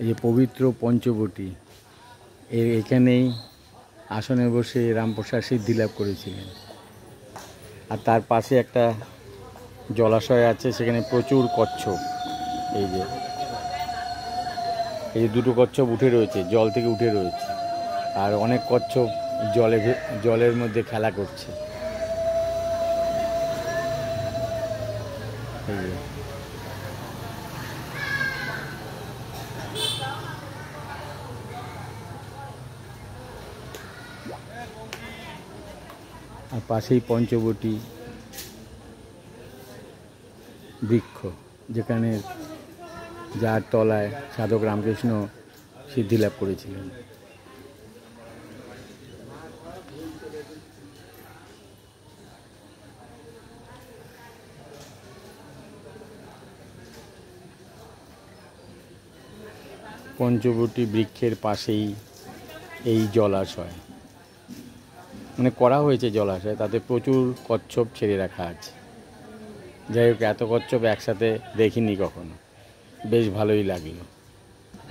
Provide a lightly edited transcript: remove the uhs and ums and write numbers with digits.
এই যে পবিত্র পঞ্চবটী, এখানেই আসনে বসে রামপ্রসাদ সিদ্ধি লাভ করেছিলেন। আর তার পাশে একটা জলাশয় আছে, সেখানে প্রচুর কচ্ছপ। এই যে দুটো কচ্ছপ উঠে রয়েছে, জল থেকে উঠে রয়েছে, আর অনেক কচ্ছপ জলের মধ্যে খেলা করছে। এই যে আর পাশেই পঞ্চবটী বৃক্ষ, যেখানে যার তলায় সাধক রামকৃষ্ণ সিদ্ধি লাভ করেছিলেন। পঞ্চবটী বৃক্ষের পাশেই এই জলাশয়, মানে করা হয়েছে জলাশয়, তাতে প্রচুর কচ্ছপ ছেড়ে রাখা আছে। যাই হোক, এত কচ্ছপ একসাথে দেখিনি কখনো, বেশ ভালোই লাগলো।